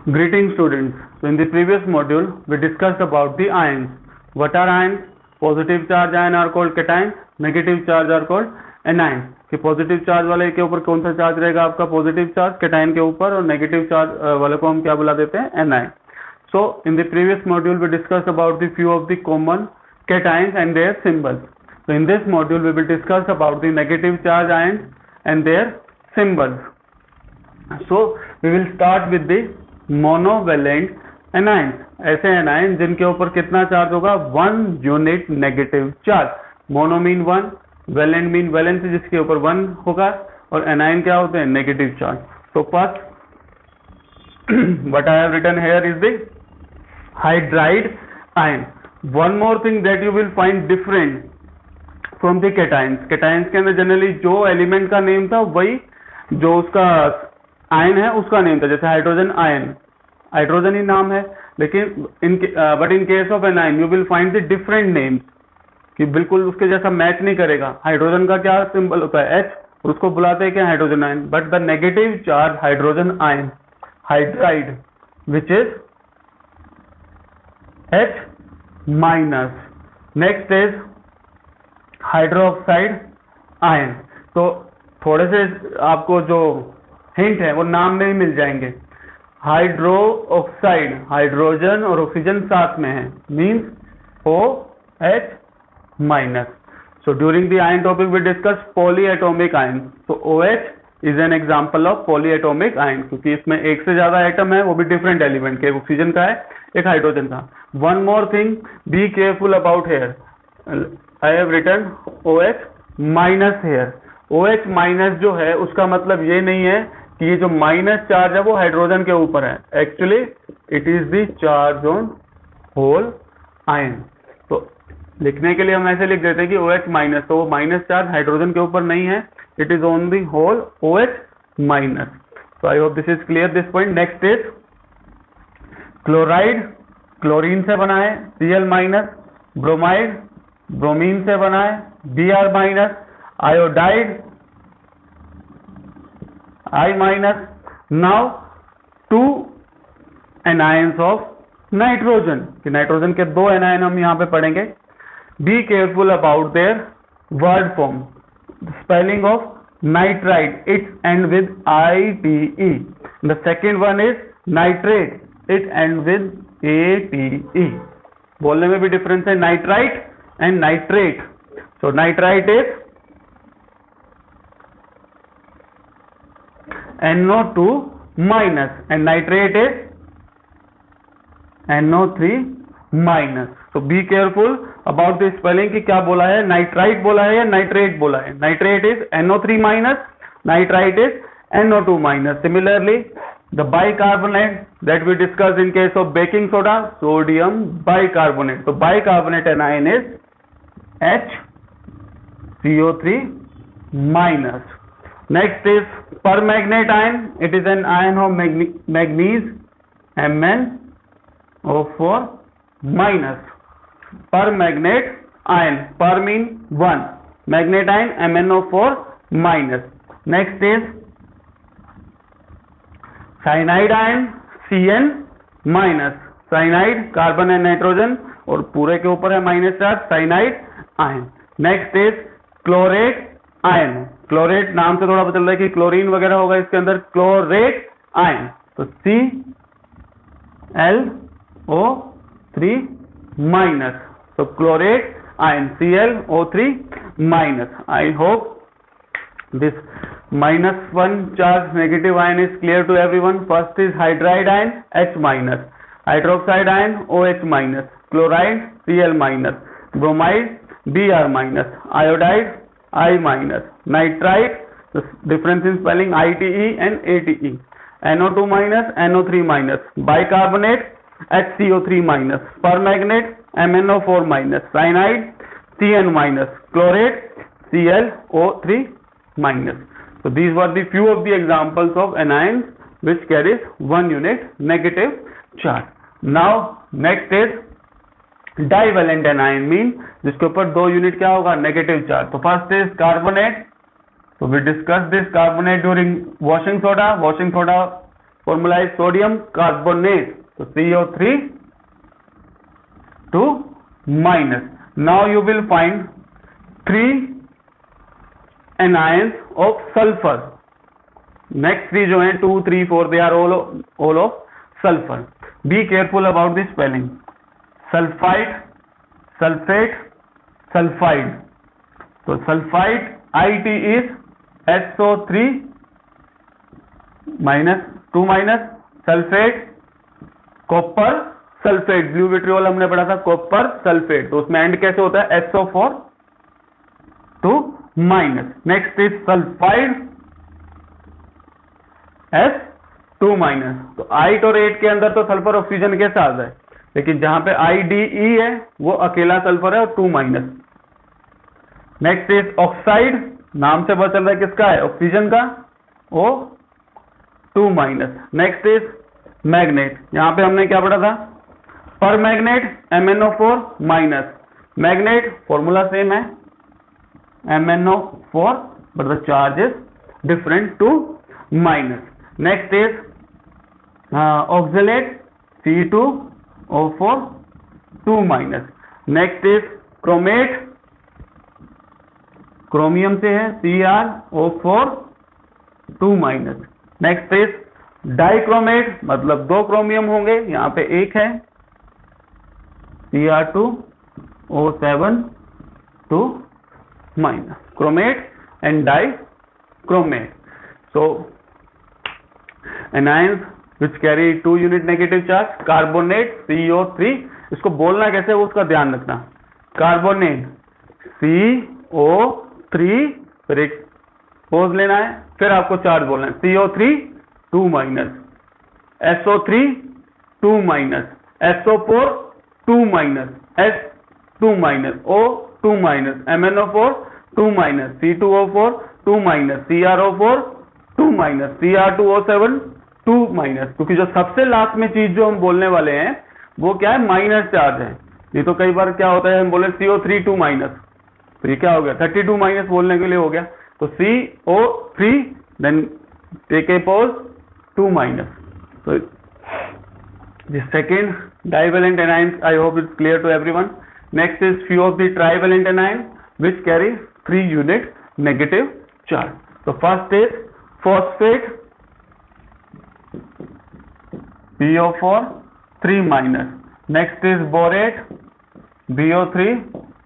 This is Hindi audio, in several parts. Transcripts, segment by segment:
Greetings students. So in the previous module we discussed about the ions. What are ions? Positive charge ion are called cations, negative charge are called anions. कि पॉजिटिव चार्ज वाले के ऊपर कौन सा चार्ज रहेगा आपका पॉजिटिव चार्ज कैटायन के ऊपर, और नेगेटिव चार्ज वाले को हम क्या बुला देते हैं anion. So in the previous module we discussed about the few of the common cations and their symbols. So in this module we will discuss about the negative charge ions and their symbols. So we will start with the monovalent anions. ऐसे एनायन जिनके ऊपर कितना चार्ज होगा 1 unit negative charge. Mono mean 1, valent mean valence जिसके ऊपर 1 होगा, और एनायन क्या होते हैं नेगेटिव चार्ज. तो first what I have written here is the hydride ion. One more thing that you will find different from the cations. cations के अंदर जनरली जो एलिमेंट का नेम था वही जो उसका आयन है उसका नेम था. जैसे हाइड्रोजन आयन, हाइड्रोजन ही नाम है, लेकिन but in case of anion you will find the different names कि बिल्कुल उसके जैसा मैच नहीं करेगा. हाइड्रोजन का क्या सिंबल होता है H, और उसको बुलाते हैं क्या hydrogen ion. But the negative charge hydrogen ion hydride which is H minus. Next is hydroxide ion. तो थोड़े से आपको जो हिंट है वो नाम में ही मिल जाएंगे. हाइड्रो ऑक्साइड, हाइड्रोजन और ऑक्सीजन साथ में है, means OH minus. So during the ion topic we discuss polyatomic ion. तो OH is an example of polyatomic ion, क्योंकि इसमें एक से ज्यादा एटम है, वो भी डिफरेंट एलिमेंट के. एक ऑक्सीजन का है, एक हाइड्रोजन का. One more thing, be careful about here. I have written OH minus here. OH minus जो है उसका मतलब ये नहीं है कि ये जो माइनस चार्ज है वो हाइड्रोजन के ऊपर है. Actually it is the charge on whole ion. तो लिखने के लिए हम ऐसे लिख देते हैं कि OH माइनस, तो वो माइनस चार्ज हाइड्रोजन के ऊपर नहीं है, it is on the whole OH minus. So I hope this is clear this point. Next is chloride, chlorine से बना है, Cl माइनस. ब्रोमाइड, ब्रोमीन से बना है, Br minus. Iodide, I minus. Now two anions of nitrogen. कि नाइट्रोजन के दो एनायन हम यहाँ पे पढ़ेंगे. Be careful about their word form. Spelling of nitrite, it end with ITE. The second one is nitrate, it end with ATE. बोलने में भी डिफरेंस है, nitrite and nitrate. So nitrite is NO2 minus and nitrate is NO3 minus. So be careful about the spelling कि क्या बोला है, नाइट्राइट बोला है या नाइट्रेट बोला है. Nitrate is NO3 minus, nitrite is NO2 minus. Similarly, the bicarbonate that we discussed in case of baking soda, sodium bicarbonate. So bicarbonate anion is HCO3 minus. Next is permanganate ion. It is an ion of manganese, MnO4 minus. Permanganate ion, per mean 1, manganate ion MnO4 minus. Next is cyanide ion, Cn minus. Cyanide carbon and nitrogen और पूरे के ऊपर है minus charge, cyanide ion. Next is chlorate ion. Chlorate नाम से थोड़ा पता चल रहा है कि क्लोरीन वगैरह होगा इसके अंदर. क्लोरेट आयन, तो ClO3 माइनस. तो chlorate ion ClO3 minus. I hope this -1 charge negative ion is clear to everyone. First is hydride ion H minus, hydroxide ion OH minus, chloride Cl minus, bromide Br minus, iodide I minus, nitrite, the difference in spelling ITE and ATE, NO2 minus, NO3 minus, bicarbonate HCO3 minus, permanganate MnO4 minus, cyanide Cn minus, chlorate ClO3 minus. So these were the few of the examples of anions which carries 1 unit negative charge. Now next is divalent anion, mean जिसके ऊपर 2 यूनिट क्या होगा नेगेटिव चार्ज. तो फर्स्ट इज कार्बोनेट. तो we discuss this carbonate during washing soda. Washing soda formula is sodium carbonate, so CO3 2 minus. Now you will find 3 anions of sulfur. Next 3 जो हैं 2, 3, 4 they are all of sulfur. Be careful about the spelling. Sulfide, sulfate, sulfide. So sulfide IT is SO3 minus 2 minus, sulphate copper sulphate, blue vitriol हमने पढ़ा था कॉपर सल्फेट, तो उसमें एंड कैसे होता है SO4 2 minus. Next is sulphide S2 minus. तो 8 और 8 के अंदर तो सल्फर ऑक्सीजन के साथ है, लेकिन जहां पे IDE है वो अकेला सल्फर है और 2 माइनस. नेक्स्ट इज ऑक्साइड, नाम से पता चल रहा है किसका है, ऑक्सीजन का, O2 minus. Next is magnet, यहां पे हमने क्या पढ़ा था, पर magnet MnO4 minus. Magnet formula same है MnO4 but the charge is different, 2 minus. Next is oxalate C2O4 2 minus. Next is chromate, chromium से है CrO4 2 minus. Next is dichromate, मतलब 2 क्रोमियम होंगे, यहां पे एक है Cr2O7 2 minus. Chromate and dichromate. So anions which carry 2 unit negative charge. Carbonate CO3, इसको बोलना कैसे वो उसका ध्यान रखना. कार्बोनेट CO3, फिर एक पोज लेना है, फिर आपको चार्ज बोलना है CO3 2 minus, SO3 2 minus, SO4 2 minus, S2 minus, O2 minus, MnO4 2 minus, C2O4 2 minus, CrO4 2 minus, Cr2O7 2 minus. क्योंकि जो सबसे लास्ट में चीज जो हम बोलने वाले हैं वो क्या है, माइनस चार्ज है. ये तो कई बार क्या होता है हम बोले CO3 2 माइनस, तो ये क्या हो गया 32 माइनस बोलने के लिए हो गया. तो CO3 then take a pause 2 minus. So the second divalent anions, I hope it's clear to everyone. Next is few of the trivalent anions which carry 3 unit negative charge. So first is phosphate PO4 3 minus. Next is borate BO3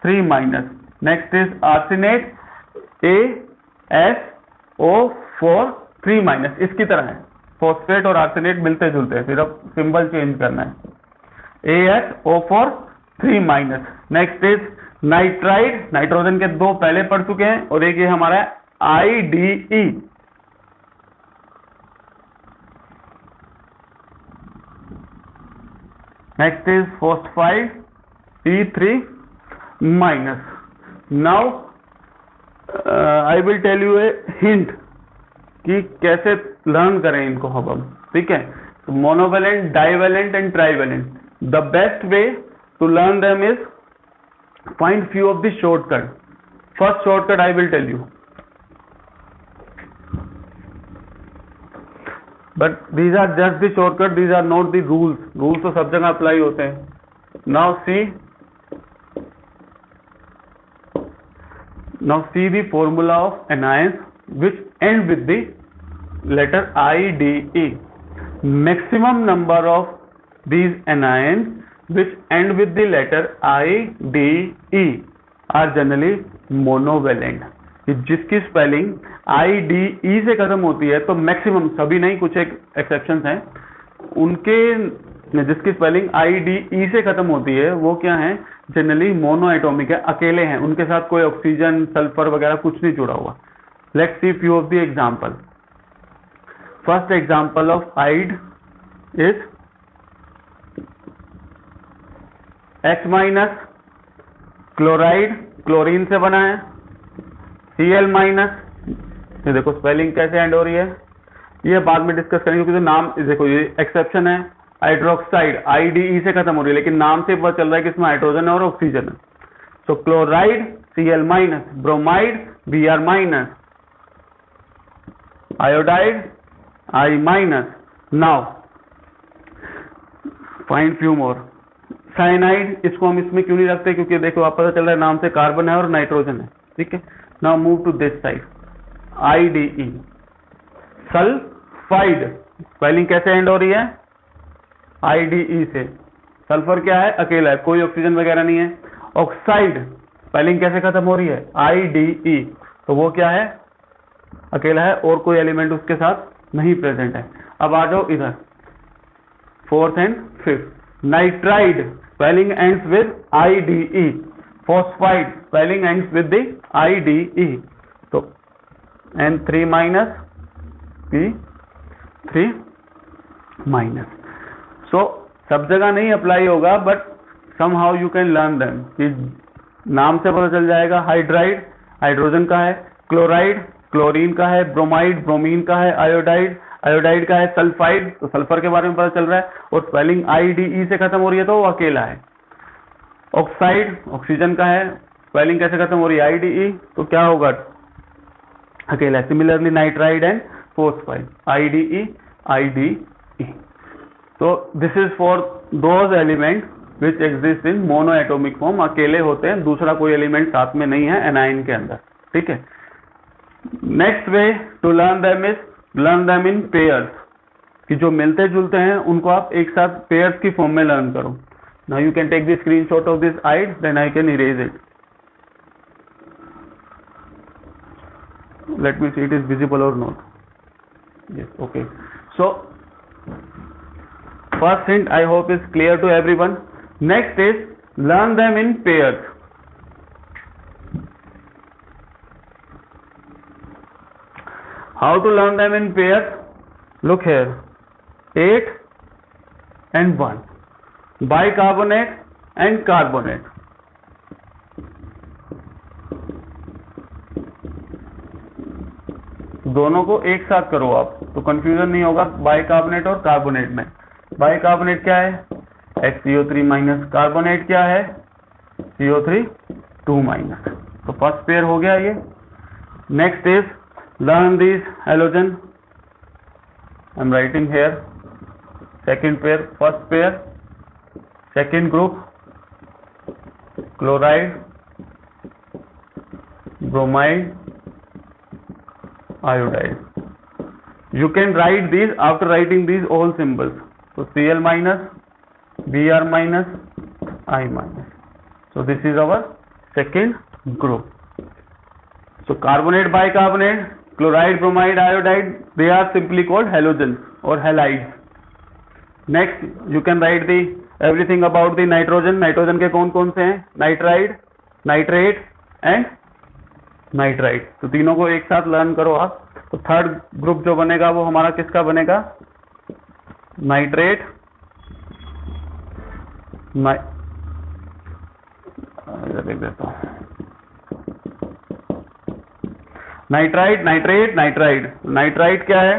3 minus. Next is arsenate ASO4 3 minus. इसकी तरह है, फॉस्फेट और आर्सेनेट मिलते जुलते हैं, सिर्फ सिंबल चेंज करना है. ASO4 3 minus. Next is nitride, nitrogen के 2 पहले पढ़ चुके हैं, और एक ये हमारा है IDE. Next is phosphide E3 minus. Now I will tell you a hint कि कैसे लर्न करें इनको हम, ठीक है. तो monovalent, divalent and trivalent, the best way to learn them is find few of the shortcut. First shortcut I will tell you, but these are just the shortcut, these are not the rules. Rules तो सब जगह अप्लाई होते हैं. Now see the formula of anions which end with the letter IDE. Maximum number of these anions which end with the letter IDE are generally monovalent. जिसकी स्पेलिंग IDE से खत्म होती है, तो मैक्सिमम, सभी नहीं, कुछ एक एक्सेप्शंस हैं, उनके जिसकी स्पेलिंग IDE से खत्म होती है वो क्या है, जनरली मोनो एटॉमिक है, अकेले हैं, उनके साथ कोई ऑक्सीजन सल्फर वगैरह कुछ नहीं जुड़ा हुआ. Let's see few of the example. First example of ide is H minus, chloride, chlorine से बना है, Cl माइनस. ये देखो स्पेलिंग कैसे एंड हो रही है, ये बाद में डिस्कस करेंगे, क्योंकि नाम देखो ये एक्सेप्शन है. हाइड्रोक्साइड IDE से खत्म हो रही है, लेकिन नाम से पता चल रहा है कि इसमें हाइड्रोजन है और ऑक्सीजन है. So chloride Cl minus, bromide Br minus, iodide I minus, now find few more. Cyanide, इसको हम इसमें क्यों नहीं रखते, क्योंकि देखो आप पता चल रहा है नाम से कार्बन है और नाइट्रोजन है, ठीक है। Now move to this side, IDE। Sulphide, spelling कैसे एंड हो रही है, IDE से। सल्फर क्या है, अकेला है, कोई ऑक्सीजन वगैरह नहीं है। ऑक्साइड, स्पेलिंग कैसे खत्म हो रही है, IDE, तो वो क्या है, अकेला है और कोई एलिमेंट उसके साथ नहीं प्रेजेंट है। अब आ जाओ इधर, fourth and fifth. Nitride, spelling ends with IDE। Phosphide, spelling ends with the IDE। तो N3 माइनस P3 माइनस। सो सब जगह नहीं अप्लाई होगा, but somehow you can learn them, कि नाम से पता चल जाएगा। हाइड्राइड, हाइड्रोजन का है। क्लोराइड, क्लोरीन का है। ब्रोमाइड, ब्रोमीन का है। आयोडाइड, आयोडाइड का है। सल्फाइड, तो सल्फर के बारे में पता चल रहा है, और स्पेलिंग IDE से खत्म हो रही है तो वो अकेला है। ऑक्साइड, ऑक्सीजन का है, स्पेलिंग कैसे खत्म हो रही है, IDE, तो क्या होगा, अकेला है। Similarly nitride and phosphide, IDE। तो this is for those element which exist in mono atomic form, अकेले होते हैं, दूसरा कोई एलिमेंट साथ में नहीं है एनाइन के अंदर, ठीक है। Next way to learn them is learn them in pairs, कि जो मिलते जुलते हैं उनको आप एक साथ पेयर्स की फॉर्म में लर्न करो। Now you can take the screenshot of this ide, then I can erase it. Let me see it is visible or not. Yes, okay. So first hint I hope is clear to everyone. Next is learn them in pairs. How to learn them in pairs? Look here, 8 and 1, bicarbonate and carbonate. दोनों को एक साथ करो आप, तो कंफ्यूजन नहीं होगा बाइकार्बोनेट और कार्बोनेट में। बाइकार्बोनेट क्या है, HCO3 माइनस। कार्बोनेट क्या है, CO3 2 माइनस। तो फर्स्ट पेयर हो गया ये। Next is learn this halogen, I am writing here. Second pair, first pair, second group, chloride, bromide, iodide. You can write these after writing these all symbols. So Cl minus, Br minus, I minus. So this is our second group. So carbonate, bicarbonate, chloride, bromide, iodide, they are simply called halogens or halides. Next you can write the everything about the nitrogen. Nitrogen के कौन कौन से हैं, नाइट्राइड, नाइट्रेट एंड नाइट्राइट। तो तीनों को एक साथ लर्न करो आप। तो थर्ड ग्रुप जो बनेगा वो हमारा किसका बनेगा, नाइट्रेट, देख देता हूं, नाइट्राइट, नाइट्रेट, नाइट्राइड। नाइट्राइट क्या है,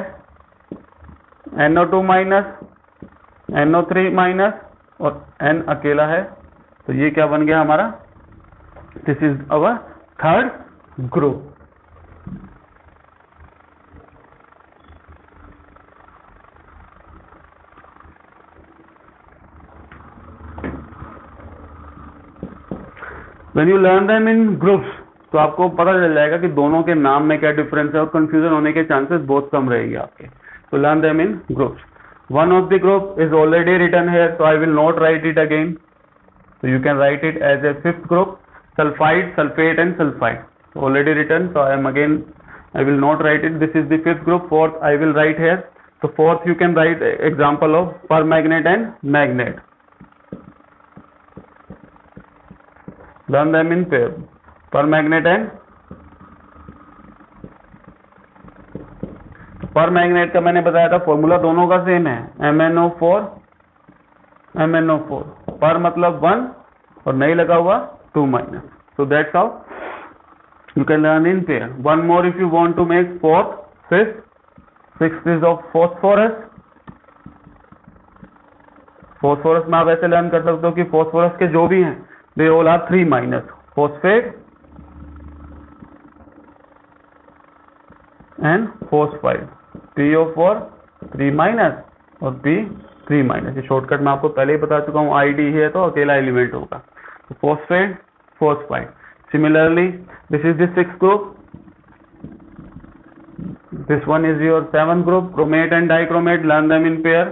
NO2 माइनस, NO3 माइनस और N अकेला है, तो ये क्या बन गया हमारा, this is our third group. When you learn them in groups, तो आपको पता चल जाएगा कि दोनों के नाम में क्या डिफरेंस है और कंफ्यूजन होने के चांसेस बहुत कम रहेंगे आपके। तो learn them in groups. One of the group is already written here, so I will not write it again. So you can write it as a fifth group, sulfide, sulfate and sulfide. Already written, so I will not write it. This is the fifth group. Fourth I will write here. So fourth you can write example of permanganate and manganate. Learn them in pair. Permanganate and permanganate का मैंने बताया था फॉर्मूला दोनों का सेम है, MnO4 MnO4। पर मतलब 1 और नहीं लगा हुआ 2 minus. So that's how you can learn in pair. One more if you want to make fourth, fifth. Sixth is of phosphorus. Phosphorus में आप ऐसे लर्न कर सकते हो कि phosphorus के जो भी हैं they all are 3 minus. Phosphate and phosphide. PO4 3 minus, और P 3 माइनस। ये शॉर्टकट मैं आपको पहले ही बता चुका हूँ, ID है तो अकेला एलिमेंट होगा। तो phosphate, phosphide. Similarly this is the 6th group, this one is your 7th group, chromate and dichromate, learn them in pair,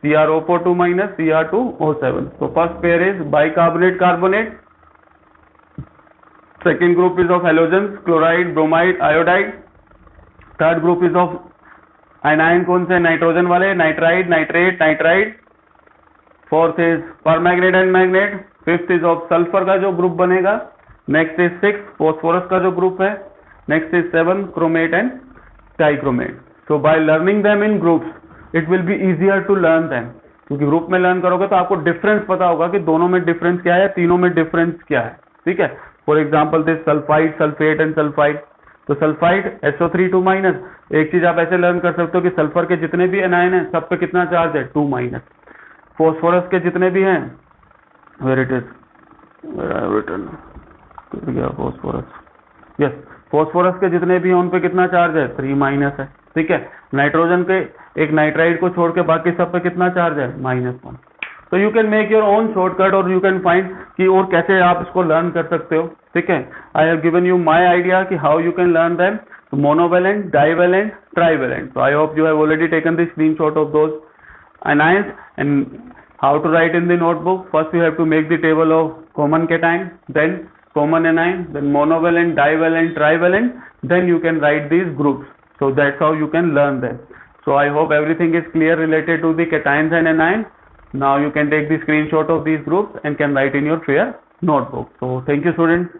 CrO4 2 minus Cr2O7. So first pair is bicarbonate carbonate, second group is of halogens, chloride, bromide, iodide, third group is of anion कौन से, नाइट्रोजन वाले, nitride, nitrate, nitride, fourth is परमैग्नेट and magnet, fifth is of sulphur का जो ग्रुप बनेगा, नेक्स्ट इज 6 फॉस्फोरस का जो ग्रुप है, next is 7 chromate and dichromate. So by learning them in groups it will be easier to learn them, क्योंकि ग्रुप में लर्न करोगे तो आपको डिफरेंस पता होगा कि दोनों में डिफरेंस क्या है, तीनों में डिफरेंस क्या है. ठीक है. For example this sulphide, sulphate and sulphide. तो सल्फाइड SO3 2 माइनस. एक चीज आप ऐसे लर्न कर सकते हो कि सल्फर के जितने भी एनायन है सब पे कितना चार्ज है, 2 माइनस. फॉस्फोरस के जितने भी हैं, where it is, phosphorus, yes, phosphorus के जितने भी हैं उन पे कितना चार्ज है, 3 माइनस है. ठीक है. नाइट्रोजन के एक नाइट्राइड को छोड़ के बाकी सब पे कितना चार्ज है, -1. तो you can make your own shortcut और यू कैन फाइंड कि और कैसे आप इसको लर्न कर सकते हो. ठीक है. I have given you my idea कि how you can learn them. Monovalent, divalent, trivalent. So I hope you have already taken the screenshot of those anions and how to write in the notebook. First you have to make the table of common cation, then common anion, then monovalent, divalent, trivalent, then you can write these groups. So that's how you can learn them. So I hope everything is clear related to the cations and anions. Now you can take the screenshot of these groups and can write in your fair notebook. So thank you students.